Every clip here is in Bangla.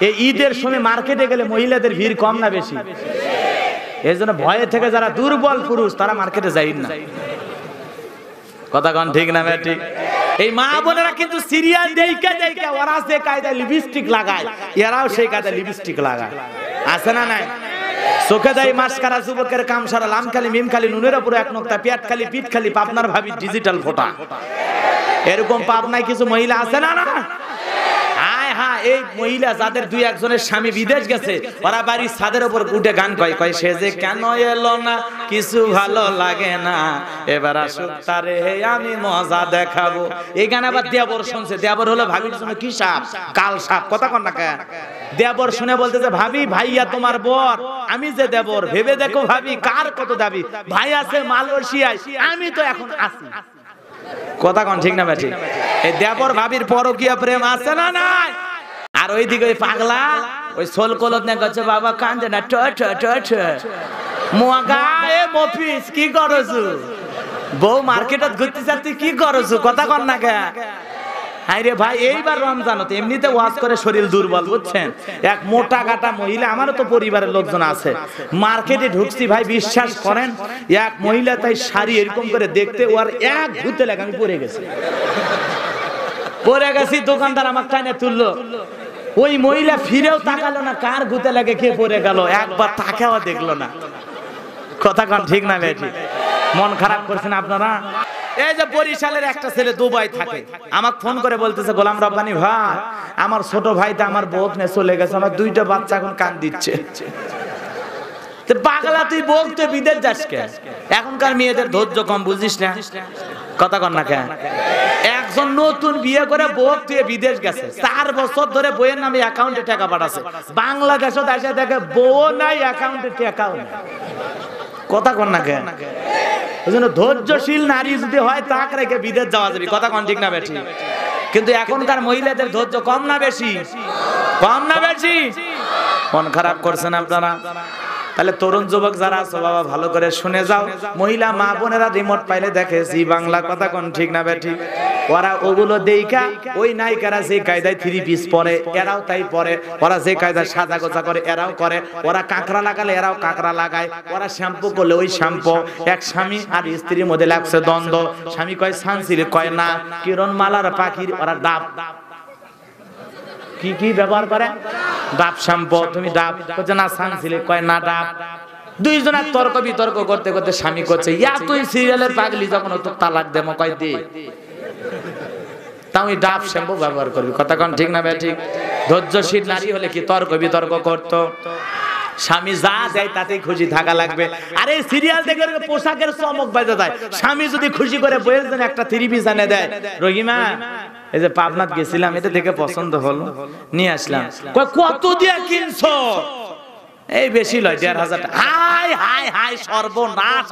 এই ঈদের সময় মার্কেটে গেলে মহিলাদের ভিড় কম না বেশি? এই জন্য ভয়ে থেকে যারা দুর্বল পুরুষ তারা মার্কেটে যায় না। কথা কোন ঠিক না ঠিক? এই মা বোনেরা কিন্তু সিরিয়াল দেখে দেখে ওরা যে কায়দায় লিপস্টিক লাগায়, এরাও সেই কায়দায় লিপস্টিক লাগায়। আছে না নাই? চোখে দেয় মাস্কারা, যুবকের কাম সারা, লাম খালি মিম খালি, নুনের উপর এক নোক্তা, পেট খালি পিঠ খালি, পাবনার ভাবি ডিজিটাল ফোটা। এরকম পাবনায় কিছু মহিলা আছে না? না হ্যাঁ, এই মহিলা যাদের দুই একজনের স্বামী বিদেশ গেছে, ওরা বাড়ির ছাদের উপর উঠে গান কয়, কয় সে যে কেন এলো না, কিছু ভালো লাগে না, এবার আসুক তারে আমি মজা দেখাবো। এই গান আবার দেবর শুনছে। দেবর হলো ভাবির জন্য কি সাপ? কাল সাপ। কথা কন না কেন? দেবর শুনে বলতেছে, ভাবি ভাইয়া তোমার বর, আমি যে দেবর, ভেবে দেখো ভাবি কার কত দাবি, ভাই আছে মালয়েশিয়ায়, আমি তো এখন আছি। কথা কোন ঠিক না ভাই? ঠিক। এই দেবর ভাবির পরকীয়া প্রেম আছে না নাই? আর ওইদিকে ওই পাগলা ওই সোল কলত না করছে, বাবা কান্দে না, ট ট ট ট মোগা এ মফিস কি করছু, বউ মার্কেটত ঘুরতে যাচ্ছি কি করছু? কথা কন না কে? হাই রে ভাই, এইবার রমজানত এমনিতে ওয়াজ করে শরীর দুর্বল, বুঝছেন? এক মোটা গাটা মহিলা, আমারও তো পরিবারের লোকজন আছে, মার্কেটে ঢুকছি ভাই, বিশ্বাস করেন এক মহিলা তাই শাড়ি এরকম করে দেখতে ওর এক ঘুরতে লাগে, আমি পড়ে গেছি। পড়ে গেছি, দোকানদার আমার টাইনে তুললো, ওই মহিলা ফিরেও তাকালো না, কার গুতে লাগে কে পড়ে গেল, একবার তাকাও দেখলো না। কথা কন ঠিক না বেটি? মন খারাপ করছেন আপনারা? এই যে বরিশালের একটা ছেলে দুবাই থাকে, আমাকে ফোন করে বলতেছে, গোলাম রব্বানী ভাই, আমার ছোট ভাইটা আমার বউ নিয়ে চলে গেছে, আমার দুইটা বাচ্চা এখন কান দিচ্ছে। পাগলা তুই বউ তুই বিদেশ যাস কে? এখনকার মেয়েদের ধৈর্য কম, বুঝিস না? কথা কন না কেন? একজন নতুন বিয়ে করে বউ তুই বিদেশ গেছে, 4 বছর ধরে বইয়ের নামে অ্যাকাউন্টে টাকা পাঠাচ্ছে, বাংলাদেশে এসে দেখে বউ নাই, অ্যাকাউন্টে টাকাও নাই। কথা কন না কেন? ওই জন্য ধৈর্যশীল নারী যদি হয় তাকে রেখে বিদেশ যাওয়া যাবে। কথা কন ঠিক না বেশি? কিন্তু এখনকার মহিলাদের ধৈর্য কম না বেশি? কম না বেশি? মন খারাপ করছেন আপনারা? তাহলে তরুণ যুবক যারা আছো বাবা, ভালো করে শুনে যাও, মহিলা মা বোনেরা রিমোট পাইলে দেখে জি বাংলা। কথা কোন ঠিক না বেঠি? ওরা ওগুলো দেইখা ওই নায়িকারা যে কায়দায় 3 পিস পরে এরাও তাই পরে, ওরা যে কায়দায় সাজা গোজা করে এরাও করে, ওরা কাঁকড়া লাগালে এরাও কাঁকড়া লাগায়, ওরা শ্যাম্পু করলে ওই শ্যাম্পু। এক স্বামী আর স্ত্রীর মধ্যে লাগছে দ্বন্দ্ব, স্বামী কয় সানসিল্ক, কয় না কিরণ মালার পাখির, ওরা ডাব কি ব্যবহার করে, ডাব শ্যাম্পু, তুমি ডাব করছে না, সানসিল্ক কয় না ডাব। দুইজনের তর্ক বিতর্ক করতে করতে স্বামী করছে, ইয়া তুই সিরিয়ালের পাগলি, যখন তো তালাক দেবো, কয় দে, তাও ডাব শ্যাম্পু ব্যবহার করবি। কথা কোন ঠিক না ভাই? ঠিক। ধৈর্যশীল নারী হলে কি তর্ক বিতর্ক করতো? স্বামী যা দেয় তাতেই খুশি থাকা লাগবে। আরে সিরিয়াল দেখে পোশাকের চমক বাজে যায়, স্বামী যদি খুশি করে বইয়ের জন্য একটা 3 পিস এনে দেয়, রহিমা এই যে পাবনাত গেছিলাম, এটা দেখে পছন্দ হলো, নিয়ে আসলাম, কত দিয়ে কিনছো? এই বেশি লয় 1,500 টাকা। হাই হাই হাই সর্বনাশ,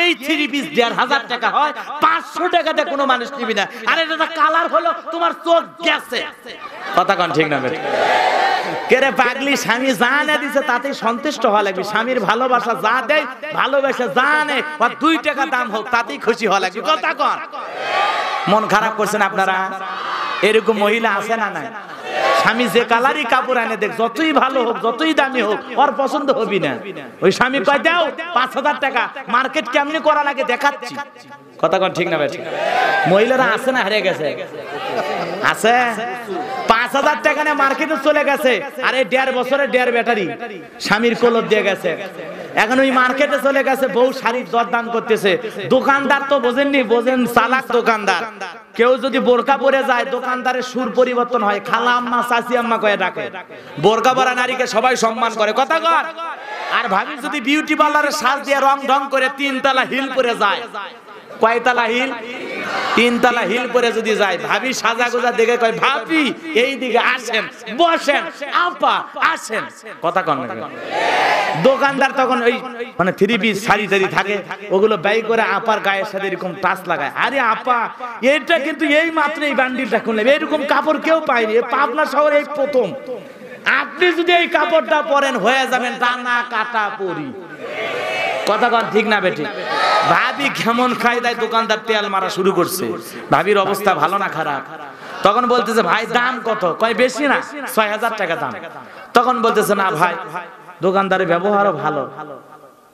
এই 3 পিস 1,500 টাকা হয়, 500 টাকাতে কোনো মানুষ নিবি না। আরে এটা কালার হলো, তোমার চোখ গেছে। কথা কোন ঠিক না বেটা? কেরে পাগলি, স্বামী যা না দিছে তাতেই সন্তুষ্ট হওয়া লাগবে। স্বামীর ভালোবাসা যা দেয়, ভালোবাসা যা নেয়, আর 2 টাকা দাম হোক তাতেই খুশি হওয়া লাগবে। কথা কন? মন খারাপ করছেন আপনারা? এরকম মহিলা আছে না নাই? স্বামী যে কালারই কাপড় আনে দেখ, যতই ভালো হোক যতই দামি হোক, ওর পছন্দ হবি না। ওই স্বামী কয় দাও 5,000 টাকা, মার্কেট কেমনি করা লাগে দেখাচ্ছি। কথা কোন ঠিক না ভাই? মহিলারা আছে না, হারিয়ে গেছে? আছে। 5,000 টাকা নিয়ে মার্কেটে চলে গেছে, আরে 1.5 বছরের 1.5 ব্যাটারি স্বামীর কলর দিয়ে গেছে। এখন ওই মার্কেটে চলে গেছে, বউ শাড়ির দরদাম করতেছে। দোকানদার তো বোঝেননি, বোঝেন চালাক দোকানদার। কেউ যদি বোরকা পরে যায়, দোকানদারের সুর পরিবর্তন হয়, খালা আম্মা চাচি আম্মা কয়ে ডাকে। বোরকা পরা নারীকে সবাই সম্মান করে। কথা কর? আর ভাবি যদি বিউটি পার্লারে সাজ দিয়ে রং ঢং করে 3 তলা হিল পরে যায়, কয়তলা হিল? 3 তলা হিল পরে যদি যায়, ভাবি সাজা গোজা দেখে কয়, ভাবি এই দিকে আসেন, বসেন, আপা আসেন। কথা কন না? দোকানদার তখন ওই মানে 3 পিস শাড়ি টাড়ি থাকে, ওগুলো ব্যয় করে আপার গায়ের সাথে এরকম টাচ লাগায়। আরে আপা, এটা কিন্তু এই মাত্র এই বান্ডিলটা খুললাম, এরকম কাপড় কেউ পায়নি, পাবনা শহরে এই প্রথম। আপনি যদি এই কাপড়টা পরেন, হয়ে যাবেন টানা কাটা পরি। কথা কন ঠিক না বেটি? ভাবি কেমন কায়দায় দোকানদার তেল মারা শুরু করছে। ভাবির অবস্থা ভালো না খারাপ? তখন বলতেছে ভাই দাম কত? কয় বেশি না, ৬০০০ টাকা দাম। তখন বলতেছে না ভাই, দোকানদারের ব্যবহারও ভালো,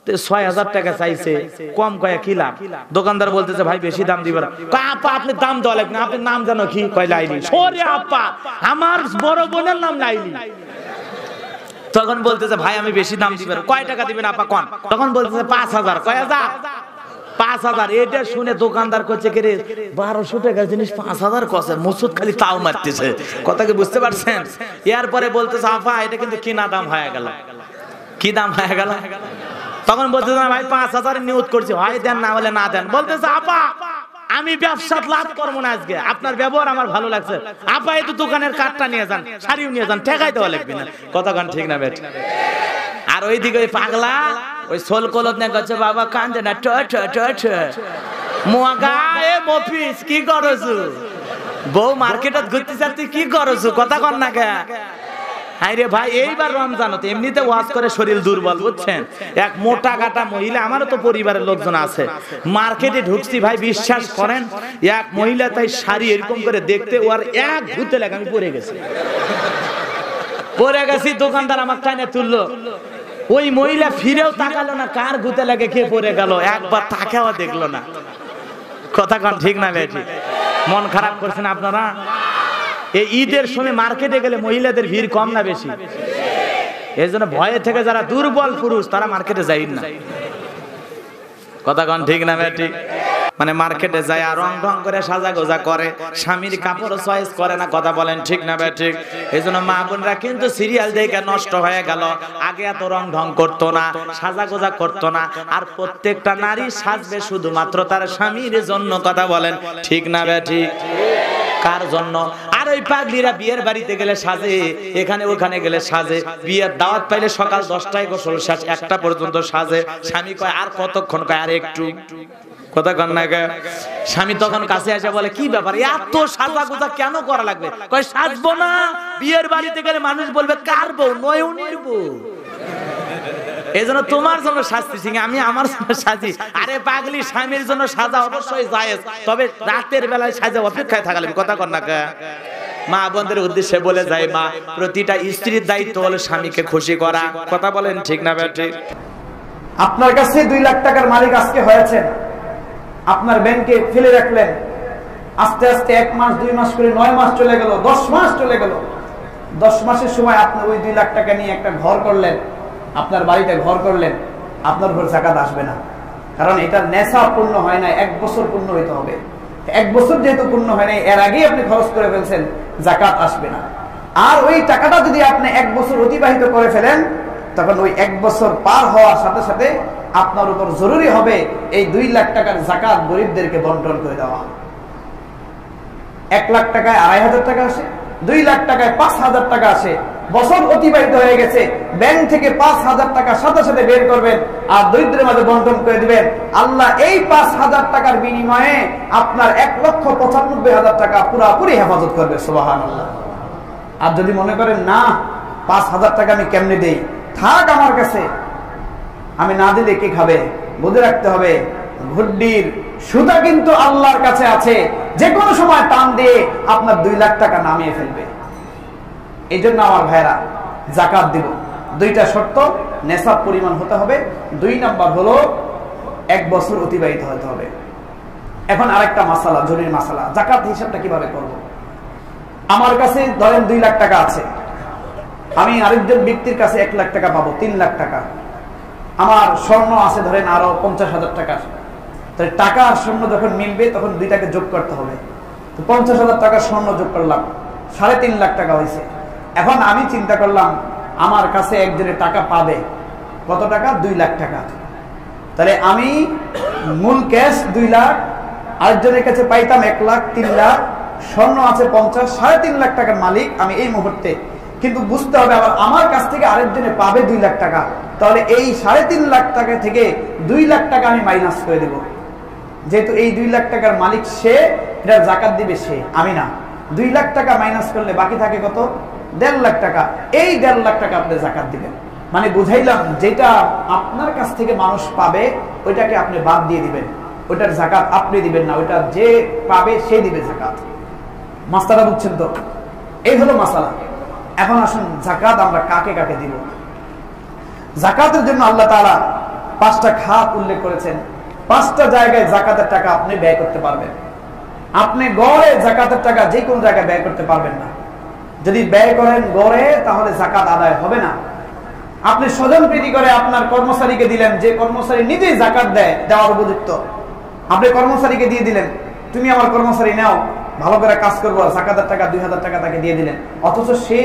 ৬০০০ টাকা চাইছে, কম কয়ে কি লাভ? দোকানদার বলতেছে ভাই বেশি দাম দিবেন। আপা আপনি দাম দেওয়া লাগবে না, আপনার নাম জানো কি? কয় লাইলি। সরে আপা, আমার বড় বোনের নাম লাইলি। তখন বলতেছে ভাই আমি বেশি দাম দিবেন। কয় টাকা দিবেন আপা কোন? তখন বলতেছে ৫০০০। কয় হাজার? ৫০০০। এটা শুনে দোকানদার করছে কে রে, ১২০০ টাকার জিনিস ৫০০০ কসে, মুসুদ খালি তাও মারতেছে। কথা কি বুঝতে পারছেন? এরপরে বলতেছে আপা এটা কিন্তু কিনা দাম হয়ে গেল। কি দাম হয়ে গেল? তখন বলতেছে না ভাই ৫০০০ নিয়ত করছি, হয় দেন না হলে না দেন। বলতেছে আপা আমি ব্যবসাত লাভ করবো না আজকে, আপনার ব্যবহার আমার ভালো লাগছে। আপা এই তো দোকানের কাঠটা নিয়ে যান, শাড়িও নিয়ে যান, ঠেকাই দেওয়া লাগবে না। কথা কান ঠিক না বেট? আর ওইদিকে ওই পাগলা ওই সোল কলত না করছে, বাবা কান্দে না, ট ট ট ট মোগা এ মফিস কি করছু? বউ মার্কেটত ঘুরতে যাচ্ছি, কি করছু? কথা কন না কে? আরে ভাই এইবার রমজানত এমনিতে ওয়াজ করে শরীর দুর্বল, বুঝছেন? এক মোটা কাটা মহিলা, আমারও তো পরিবারের লোকজন আছে, মার্কেটে ঢুকছি ভাই, বিশ্বাস করেন এক মহিলা তাই শাড়ি এরকম করে দেখতে ওর এক ঘুরতে লাগে, আমি পড়ে গেছি। পড়ে গেছি, দোকানদার আমার টাইনে তুললো। ওই মহিলা ফিরেও তাকালো না, কার ঘুরতে লাগে কে পড়ে গেল, একবার তাকাও দেখলো না। কথা কন ঠিক না বেটি? মন খারাপ করছেন আপনারা? এই ঈদের সময় মার্কেটে গেলে মহিলাদের ভিড় কম না বেশি? এই জন্য ভয়ে থেকে যারা দুর্বল পুরুষ তারা মার্কেটে যায় না। কথা কন ঠিক না বেটি? মানে মার্কেটে যায় আর রং ঢং করে সাজা গোজা করে, স্বামীর কাপড় চয়েস করে না। কথা বলেন ঠিক না বেটি? এই জন্য মা বোনরা কিন্তু সিরিয়াল দেখে নষ্ট হয়ে গেল। আগে এত রং ঢং করতো না, সাজা গোজা করতো না। আর প্রত্যেকটা নারী সাজবে শুধুমাত্র তার স্বামীর জন্য। কথা বলেন ঠিক না বেটি? কার জন্য? আর ওই পাগলিরা বিয়ের বাড়িতে গেলে সাজে, এখানে ওখানে গেলে সাজে, বিয়ের দাওয়াত পাইলে সকাল 10টায় গোসল শেষ, 1টা পর্যন্ত সাজে। স্বামী কয় আর কতক্ষণ? কয় আর একটু। কথা কন না কে? স্বামী তখন কাছে এসে বলে কি ব্যাপার, এত সাজা গোজা কেন করা লাগবে? কয় সাজবো না, বিয়ের বাড়িতে গেলে মানুষ বলবে কার বউ? নয়নের বউ। এই জন্য তোমার জন্য সাজতেছি, আমি আমার জন্য সাজি। আরে পাগলি, স্বামীর জন্য সাজা অবশ্যই জায়েজ, তবে রাতের বেলায় সাজা অপেক্ষায় থাকা লাগবে। কথা কন না কে? মা বোনদের উদ্দেশ্যে বলে যায়, মা প্রতিটা স্ত্রীর দায়িত্ব হলো স্বামীকে খুশি করা। কথা বলেন ঠিক না বেটি? আপনার কাছে 2 লাখ টাকার মালিক আজকে হয়েছেন, আপনার ব্যাংকে ফেলে রাখলেন, আস্তে আস্তে 1 মাস 2 মাস করে 9 মাস চলে গেল, 10 মাস চলে গেল। 10 মাসের সময় আপনি ওই 2 লাখ টাকা নিয়ে একটা ঘর করলেন, আপনার বাড়িতে ঘর করলেন, আপনার উপর যাকাত আসবে না, কারণ এটা নেশা পূর্ণ হয় না, 1 বছর পূর্ণ হইতে হবে। 1 বছর যেহেতু পূর্ণ হয় নাই, এর আগেই আপনি খরচ করে ফেলছেন, যাকাত আসবে না। আর ওই টাকাটা যদি আপনি 1 বছর অতিবাহিত করে ফেলেন, তখন ওই 1 বছর পার হওয়ার সাথে সাথে আপনার উপর জরুরি হবে এই 2 লাখ টাকার যাকাত গরিবদেরকে বন্টন করে দেওয়া। 1 লাখ টাকায় 2500 টাকা আসে, 2 লাখ টাকায় 5000 টাকা আসে। বছর অতিবাহিত হয়ে গেছে, ব্যাংক থেকে 5000 টাকা সাথে সাথে বের করবেন আর দরিদ্রের মাঝে বন্টন করে দিবেন। আল্লাহ এই 5000 টাকার বিনিময়ে আপনার 1,95,000 টাকা পুরাপুরি হেফাজত করবে। সুবহানাল্লাহ। আর যদি মনে করেন না 5000 টাকা আমি কেমনে দেই, থাক আমার কাছে, আমি না দিলে কে খাবে, বুঝে রাখতে হবে ঘুড্ডির সুতা কিন্তু আল্লাহর কাছে আছে, যে কোনো সময় টান দিয়ে আপনার 2 লাখ টাকা নামিয়ে ফেলবে। এই জন্য আমার ভাইরা যাকাত দিব, 2টা শর্ত, নেশাব পরিমাণ হতে হবে, 2 নাম্বার হলো 1 বছর অতিবাহিত হতে হবে। এখন আরেকটা মাসালা, জরুরি মাসালা, যাকাত হিসাবটা কিভাবে করব? আমার কাছে ধরেন 2 লাখ টাকা আছে, আমি আরেকজন ব্যক্তির কাছে 1 লাখ টাকা পাবো, 3 লাখ টাকা। আমার স্বর্ণ আছে ধরেন আরো 50,000 টাকা, তাহলে টাকা আর স্বর্ণ যখন মিলবে তখন 2টাকে যোগ করতে হবে। তো 50,000 টাকা স্বর্ণ যোগ করলাম, 3.5 লাখ টাকা হয়েছে। এখন আমি চিন্তা করলাম আমার কাছে একজনের টাকা পাবে কত টাকা? 2 লাখ টাকা। তাহলে আমি মূল ক্যাশ 2 লাখ, আরেকজনের কাছে পাইতাম 1 লাখ, 3 লাখ, স্বর্ণ আছে 50, 3.5 লাখ টাকার মালিক আমি এই মুহূর্তে। কিন্তু বুঝতে হবে আবার আমার কাছ থেকে আরেকজনে পাবে 2 লাখ টাকা, তাহলে এই 3.5 লাখ টাকা থেকে 2 লাখ টাকা আমি মাইনাস করে দেব। যেহেতু এই 2 লাখ টাকার মালিক সে, এটা যাকাত দিবে সে, আমি না। 2 লাখ টাকা মাইনাস করলে বাকি থাকে কত? 1.5 লাখ টাকা। এই 1.5 লাখ টাকা আপনি যাকাত দিবেন। মানে বুঝাইলাম, যেটা আপনার কাছ থেকে মানুষ পাবে ওইটাকে আপনি বাদ দিয়ে দিবেন, ওইটার যাকাত আপনি দিবেন না, ওইটা যে পাবে সে দিবে যাকাত। মাসলাটা বুঝছেন তো? এই হলো মাসালা। এখন আসুন যাকাত আমরা কাকে কাকে দিব। যাকাতের জন্য আল্লাহ তাআলা 5টা খাত উল্লেখ করেছেন। 5টা জায়গায় যাকাতের টাকা আপনি ব্যয় করতে পারবেন। আপনি গড়ে যাকাতের টাকা যে কোনো জায়গায় ব্যয় করতে পারবেন না। যদি ব্যয় করেন গড়ে, তাহলে যাকাত আদায় হবে না। আপনি স্বজন প্রীতি করে আপনার কর্মচারীকে দিলেন, যে কর্মচারী নিজেই যাকাত দেওয়ার উপযুক্ত, আপনি কর্মচারীকে দিয়ে দিলেন, তুমি আমার কর্মচারী নাও, ভালো করে কাজ করবো, যাকাতের টাকা 2000 টাকা তাকে দিয়ে দিলেন, অথচ সে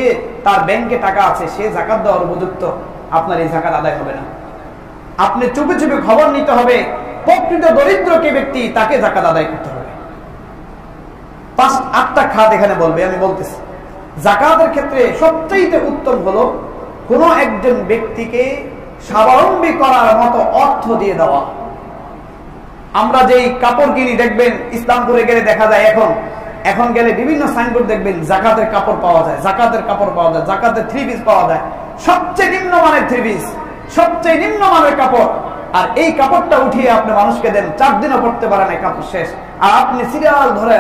তার ব্যাংকে টাকা আছে, সে যাকাত দেওয়ার উপযুক্ত, আপনার এই যাকাত আদায় হবে না। আপনি চুপে চুপে খবর নিতে হবে, প্রকৃত দরিদ্র কে ব্যক্তি, তাকে যাকাত আদায় করতে হবে। 8টা খাত এখানে বলবে, আমি বলতেছি। যাকাতের ক্ষেত্রে সবচেয়ে উত্তম হলো কোন একজন ব্যক্তিকে স্বাবলম্বী করার মতো অর্থ দিয়ে দেওয়া। আমরা যেই কাপড় কিনি, দেখবেন ইসলামপুরে গেলে দেখা যায়, এখন গেলে বিভিন্ন সাইনবোর্ড দেখবেন যাকাতের কাপড় পাওয়া যায়, যাকাতের কাপড় পাওয়া যায়, যাকাতের 3 পিস পাওয়া যায়, সবচেয়ে নিম্নমানের 3 পিস, সবচেয়ে নিম্নমানের কাপড়। আর এই কাপড়টা উঠিয়ে আপনি মানুষকে দেন, 4 দিনও পড়তে পারে না, কাপড় শেষ। আর আপনি সিরিয়াল ধরে,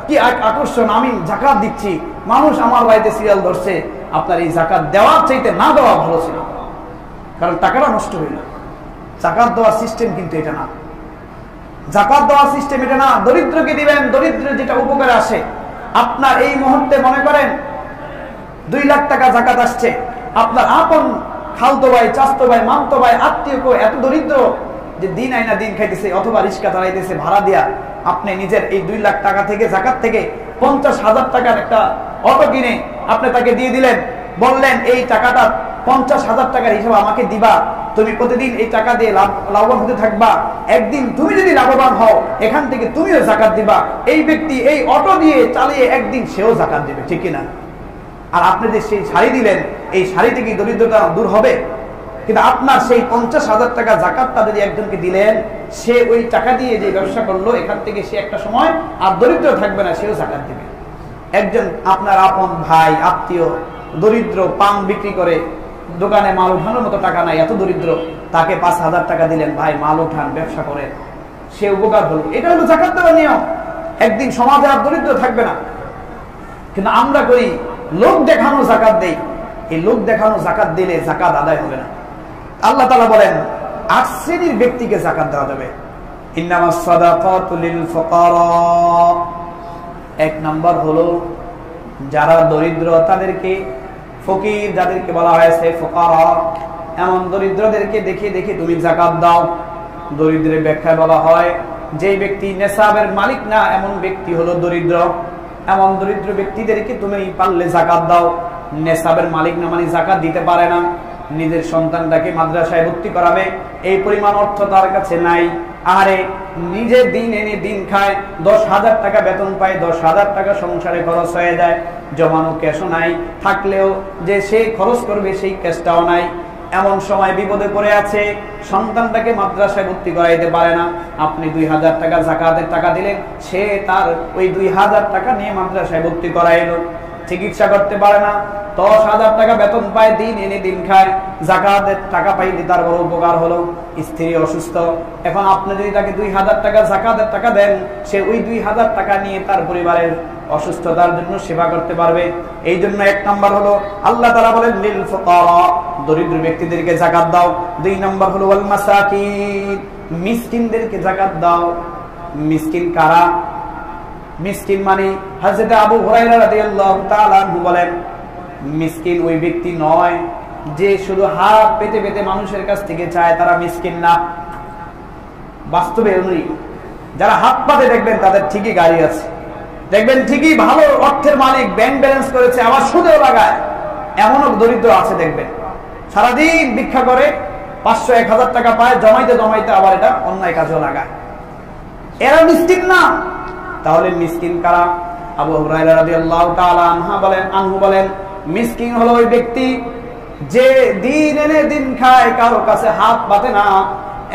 কি আকর্ষণ, আমি যাকাত দিচ্ছি, মানুষ আমার বাড়িতে সিরিয়াল ধরছে। আপনার এই যাকাত দেওয়ার চাইতে না দেওয়া ভালো ছিল, কারণ টাকাটা নষ্ট হইল। যাকাত দেওয়ার সিস্টেম কিন্তু এটা না, যাকাত দেওয়ার সিস্টেম এটা না। দরিদ্রকে দিবেন, দরিদ্র যেটা উপকারে আসে। আপনার এই মুহূর্তে মনে করেন 2 লাখ টাকা যাকাত আসছে, আপনার আপন খালতো ভাই, চাচতো ভাই, মামতো ভাই, আত্মীয় এত দরিদ্র যে দিন আইনা দিন খাইতেছে, অথবা রিক্সা চালাইতেছে ভাড়া দিয়া, আপনি নিজের এই 2 লাখ টাকা থেকে, যাকাত থেকে 50,000 টাকার একটা অটো কিনে আপনি তাকে দিয়ে দিলেন, বললেন এই টাকাটা 50,000 টাকার হিসাবে আমাকে দিবা, তুমি প্রতিদিন এই টাকা দিয়ে লাভবান হতে থাকবা, একদিন তুমি যদি লাভবান হও এখান থেকে তুমিও যাকাত দিবা। এই ব্যক্তি এই অটো দিয়ে চালিয়ে একদিন সেও যাকাত দিবে, ঠিক কিনা? আর আপনি যে সেই শাড়ি দিলেন, এই শাড়ি থেকে দরিদ্রতা দূর হবে? কিন্তু আপনার সেই 50,000 টাকা যাকাতটা যদি একজনকে দিলেন, সে ওই টাকা দিয়ে যে ব্যবসা করলো, এখান থেকে সে একটা সময় আর দরিদ্র থাকবে না, সেও যাকাত দিবে। একজন আপনার আপন ভাই, আত্মীয়, দরিদ্র, পান বিক্রি করে, দোকানে মাল উঠানোর মতো টাকা নাই, এত দরিদ্র, তাকে 5,000 টাকা দিলেন, ভাই মাল উঠান, ব্যবসা করে, সে উপকার হলো। এটা হলো যাকাত দেওয়ার নিয়ম। একদিন সমাজে আর দরিদ্র থাকবে না। কিন্তু আমরা করি লোক দেখানো যাকাত দেই, এই লোক দেখানো যাকাত দিলে যাকাত আদায় হবে না। আল্লাহ তাআলা বলেন 8 শ্রেণীর ব্যক্তিকে যাকাত দেওয়া যাবে। ইন্নামাস সাদাকাতু লিল ফুকারা, 1 নাম্বার হলো যারা দরিদ্র তাদেরকে, ফকির যাদেরকে বলা হয়েছে ফুকারা, এমন দরিদ্রদেরকে দেখে দেখে তুমি যাকাত দাও। দরিদ্রের ব্যাখ্যায় বলা হয়, যে ব্যক্তি নেসাবের মালিক না, এমন ব্যক্তি হলো দরিদ্র। এমন দরিদ্র ব্যক্তিদেরকে তুমি পারলে যাকাত দাও। নেসাবের মালিক না মানে যাকাত দিতে পারে না, নিজের সন্তানটাকে মাদ্রাসায় ভর্তি করাবে, এই পরিমাণ অর্থ তার কাছে নাই। আরে নিজে দিন এনে দিন খায়, 10,000 টাকা বেতন পায়, 10,000 টাকা সংসারে খরচ হয়ে যায়, জমানো ক্যাশও নাই, থাকলেও যে সে খরচ করবে সেই ক্যাশটাও নাই। এমন সময় বিপদে পড়ে আছে, সন্তানটাকে মাদ্রাসায় ভর্তি করাইতে পারে না, আপনি 2,000 টাকা যাকাতের টাকা দিলেন, সে তার ওই 2,000 টাকা নিয়ে মাদ্রাসায় ভর্তি করাইলো। চিকিৎসা করতে পারে না, 10,000 টাকা বেতন পায়, দিন এনে দিন খায়, যাকাতের টাকা পাইলে তার বড় উপকার হলো। স্ত্রী অসুস্থ, এখন আপনি যদি তাকে 2,000 টাকা যাকাতের টাকা দেন, সে ওই 2,000 টাকা নিয়ে তার পরিবারের অসুস্থতার জন্য সেবা করতে পারবে। এই জন্য 1 নাম্বার হলো আল্লাহ তাআলা বলেন লিল ফুকারা, দরিদ্র ব্যক্তিদেরকে যাকাত দাও। 2 নাম্বার হলো ওয়াল মাসাকিন, মিসকিনদেরকে যাকাত দাও। মিসকিন কারা? মিসকিন মানে হযরত আবু হুরায়রা রাদিয়াল্লাহু তাআলা আনহু বলেন, মিসকিন ওই ব্যক্তি নয় যে শুধু হাত পেতে পেতে মানুষের কাছ থেকে চায়, তারা মিসকিন না। বাস্তবে উনি যারা হাত পাতে দেখবেন তাদের ঠিকই গাড়ি আছে, দেখবেন ঠিকই ভালো অর্থের মালিক, ব্যাংক ব্যালেন্স করেছে, আবার সুদেও লাগায়, এমনও দরিদ্র আছে দেখবেন, সারাদিন ভিক্ষা করে, 500-1000 টাকা পায়, জমাইতে জমাইতে আবার এটা অন্যায় কাজেও লাগায়। এরা মিসকিন না। তাহলে মিসকিন কারা? আবু হুরায়রা রাদিয়াল্লাহু তাআলা আনহু বলেন, মিসকিন হলো ওই ব্যক্তি যে দিন এনে দিন খায়, কারো কাছে হাত পাতে না,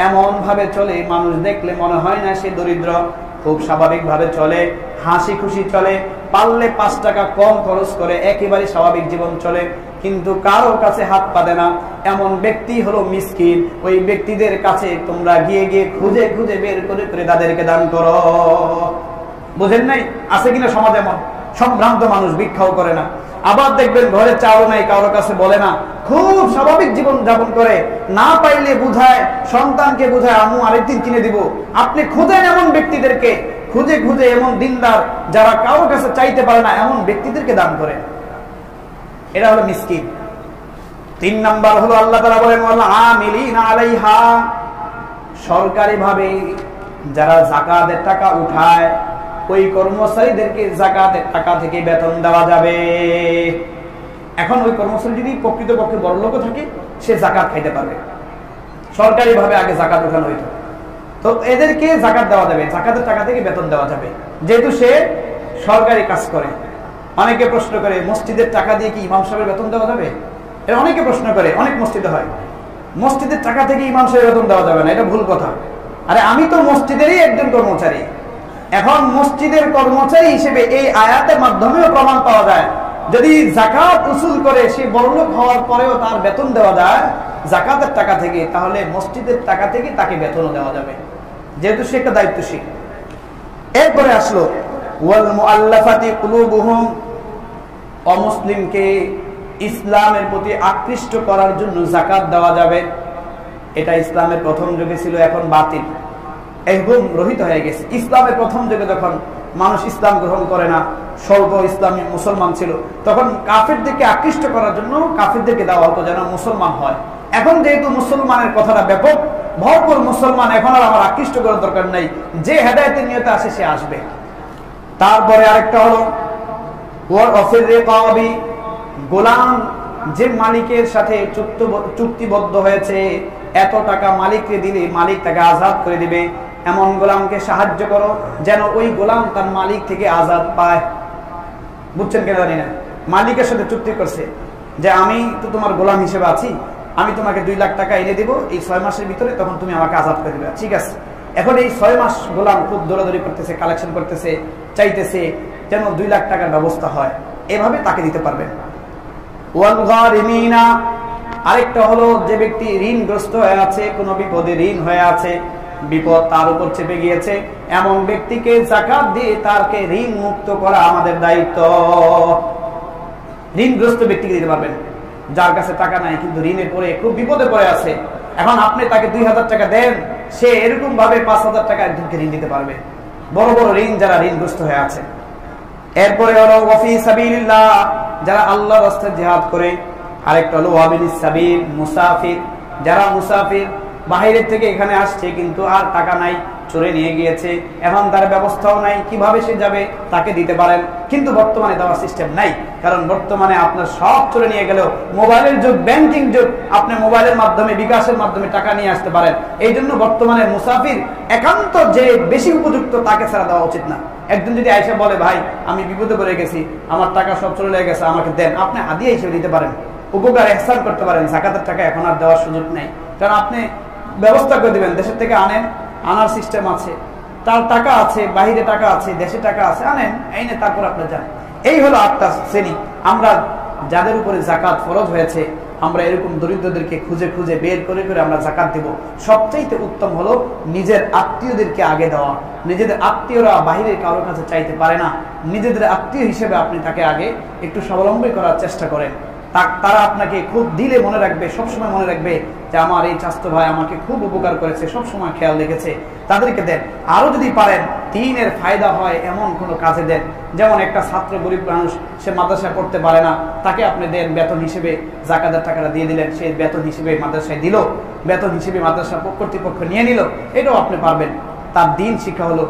এমন ভাবে চলে মানুষ দেখলে মনে হয় না সে দরিদ্র, খুব স্বাভাবিক ভাবে চলে, হাসি খুশি চলে, পারলে 5 টাকা কম খরচ করে একেবারে স্বাভাবিক জীবন চলে, কিন্তু কারো কাছে হাত পাতে না, এমন ব্যক্তি হলো মিসকিন। ওই ব্যক্তিদের কাছে তোমরা গিয়ে গিয়ে খুঁজে খুঁজে বের করে করে তাদেরকে দান করো। বুঝেন নাই? আছে কিনা সমাজে? এমন সম্ভ্রান্ত মানুষ ভিক্ষাও করে না। আবার দেখবেন ঘরে চাউল নাই, কারোর কাছে বলে না, খুব স্বাভাবিক জীবন যাপন করে, না পাইলে বুঝায়, সন্তানকে বুঝায় আম্মু আরেকদিন কিনে দিব। আপনি খুঁজেন এমন ব্যক্তিদেরকে, খুঁজে খুঁজে এমন দিনদার যারা কারোর কাছে চাইতে পারে না এমন ব্যক্তিদেরকে দান করে। এরা হলো মিসকিন। 3 নাম্বার হলো আল্লাহ তাআলা বলেন ওয়াল আমিলিনা আলাইহা, সরকারি ভাবে যারা যাকাতের টাকা উঠায় ওই কর্মচারীদেরকে যাকাতের টাকা থেকে বেতন দেওয়া যাবে। এখন ওই কর্মচারী যদি প্রকৃতপক্ষে বড়লোক থাকে সে যাকাত খাইতে পারবে। সরকারি ভাবে আগে যাকাত উঠানো হইতো, তো এদেরকে যাকাত দেওয়া যাবে, যাকাতের টাকা থেকে বেতন দেওয়া যাবে, যেহেতু সে সরকারি কাজ করে। অনেকে প্রশ্ন করে মসজিদের টাকা দিয়ে কি ইমাম সাহেবের বেতন দেওয়া যাবে? এটা অনেকে প্রশ্ন করে, অনেক মসজিদে হয় মসজিদের টাকা থেকে ইমাম সাহেবের বেতন দেওয়া যাবে না, এটা ভুল কথা। আরে আমি তো মসজিদেরই একজন কর্মচারী, এখন মসজিদের কর্মচারী হিসেবে এই আয়াতের মাধ্যমেও প্রমাণ পাওয়া যায় যদি যাকাত উসুল করে সে বড়লোক হওয়ার পরেও তার বেতন দেওয়া যায় যাকাতের টাকা থেকে, তাহলে মসজিদের টাকা থেকে তাকে বেতনও দেওয়া যাবে, যেহেতু সে একটা দায়িত্বশীল। এরপরে আসলো ওয়াল মুআল্লাফাতি কুলুবুহুম, অমুসলিমকে ইসলামের প্রতি আকৃষ্ট করার জন্য যাকাত দেওয়া যাবে। এটা ইসলামের প্রথম যুগে ছিল, এখন বাতিল, একদম রহিত হয়ে গেছে। ইসলামের প্রথম যুগে যখন মানুষ ইসলাম গ্রহণ করে না, স্বল্প ইসলামী মুসলমান ছিল, তখন কাফিরদেরকে আকৃষ্ট করার জন্য কাফিরদেরকে দেওয়া হতো যেন মুসলমান হয়। এখন যেহেতু মুসলমানের কথাটা ব্যাপক, ভরপুর মুসলমান, এখন আর আমার আকৃষ্ট করার দরকার নাই, যে হেদায়েতের নিয়তে আসে সে আসবে। তারপরে আরেকটা হলো গোলাম, যে মালিকের সাথে চুক্তিবদ্ধ হয়েছে এত টাকা মালিককে দিলে মালিক তাকে আজাদ করে দিবে, এমন গোলামকে সাহায্য করো যেন ওই গোলাম তার মালিক থেকে আজাদ পায়। বুঝছেন কেন জানি না, মালিকের সাথে চুক্তি করছে যে আমি তো তোমার গোলাম হিসেবে আছি, আমি তোমাকে 2 লাখ টাকা এনে দিব এই 6 মাসের ভিতরে, তখন তুমি আমাকে আজাদ করে দিবে। ঠিক আছে, এখন এই 6 মাস গোলাম খুব দৌড়াদৌড়ি করতেছে, কালেকশন করতেছে, চাইতেছে যেন 2 লাখ টাকার ব্যবস্থা হয়, এভাবে তাকে দিতে পারবেন। ওয়াল গারিমিনা, আরেকটা হলো যে ব্যক্তি ঋণগ্রস্ত হয়ে আছে, কোনো বিপদে ঋণ হয়ে আছে, বিপদ তার উপর চেপে গিয়েছে, এমন ব্যক্তিকে যাকাত দিয়ে তাকে ঋণ মুক্ত করা আমাদের দায়িত্ব। ঋণগ্রস্ত ব্যক্তিকে দিতে পারবেন, যার কাছে টাকা নাই কিন্তু ঋণে পড়ে খুব বিপদে পড়ে আছে, এখন আপনি তাকে 2000 টাকা দেন, সে এরকম ভাবে 5000 টাকা একজনকে ঋণ দিতে পারবে, বড় বড় ঋণ যারা ঋণগ্রস্ত হয়ে আছে। এরপরে হলো ওয়াফি সাবিলিল্লাহ, যারা আল্লাহর রাস্তায় জিহাদ করে। আরেকটা হলো ওয়াবিনিস সাবিল, মুসাফির, যারা মুসাফির বাহিরের থেকে এখানে আসছে কিন্তু আর টাকা নাই, চোরে নিয়ে গিয়েছে, এখন তার ব্যবস্থাও নাই, কিভাবে সে যাবে, তাকে দিতে পারেন। কিন্তু বর্তমানে দেওয়ার সিস্টেম নাই, কারণ বর্তমানে আপনার সব চোরে নিয়ে গেলেও মোবাইলের যুগ, ব্যাংকিং যুগ, আপনি মোবাইলের মাধ্যমে, বিকাশের মাধ্যমে টাকা নিয়ে আসতে পারেন। এই জন্য বর্তমানে মুসাফির একান্ত যে বেশি উপযুক্ত তাকে ছাড়া দেওয়া উচিত না। একজন যদি আইসা বলে ভাই আমি বিপদে পড়ে গেছি, আমার টাকা সব চলে লেগে গেছে, আমাকে দেন, আপনি হাদিয়া হিসেবে দিতে পারেন, উপকার ইহসান করতে পারেন। যাকাতের টাকা এখন আর দেওয়ার সুযোগ নেই, কারণ আপনি ব্যবস্থা করে দিবেন, দেশের থেকে আনেন, আনার সিস্টেম আছে, তার টাকা আছে, বাহিরে টাকা আছে, দেশে টাকা আছে, আনেন, এনে তারপর আপনি যান। এই হলো 8টা শ্রেণী। আমরা যাদের উপরে যাকাত ফরজ হয়েছে, আমরা এরকম দরিদ্রদেরকে খুঁজে খুঁজে বের করে করে আমরা যাকাত দেব। সবচাইতে উত্তম হলো নিজের আত্মীয়দেরকে আগে দেওয়া। নিজেদের আত্মীয়রা বাহিরের কারোর কাছে চাইতে পারে না, নিজেদের আত্মীয় হিসেবে আপনি তাকে আগে একটু স্বাবলম্বী করার চেষ্টা করেন। তারা আপনাকে খুব দিলে মনে রাখবে, সবসময় মনে রাখবে যে আমার এই চাচতো ভাই আমাকে খুব উপকার করেছে, সবসময় খেয়াল রেখেছে, তাদেরকে দেন। আরো যদি পারেন দ্বীনের ফায়দা হয় এমন কোনো কাজে দেন। যেমন একটা ছাত্র, গরিব মানুষ, সে মাদ্রাসায় পড়তে পারে না, তাকে আপনি দেন, বেতন হিসেবে যাকাতের টাকাটা দিয়ে দিলেন, সে বেতন হিসেবে মাদ্রাসায় দিল, বেতন হিসেবে মাদ্রাসা কর্তৃপক্ষ নিয়ে নিল, এটাও আপনি পারবেন। তার দ্বীন শিক্ষা হলো,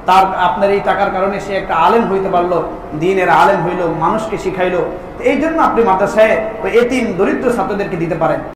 তার আপনার এই টাকার কারণে সে একটা আলেম হইতে পারলো, দ্বীনের আলেম হইলো, মানুষকে শিখাইলো। এই জন্য আপনি মাদ্রাসায় ওই এতিম দরিদ্র ছাত্রদেরকে দিতে পারেন।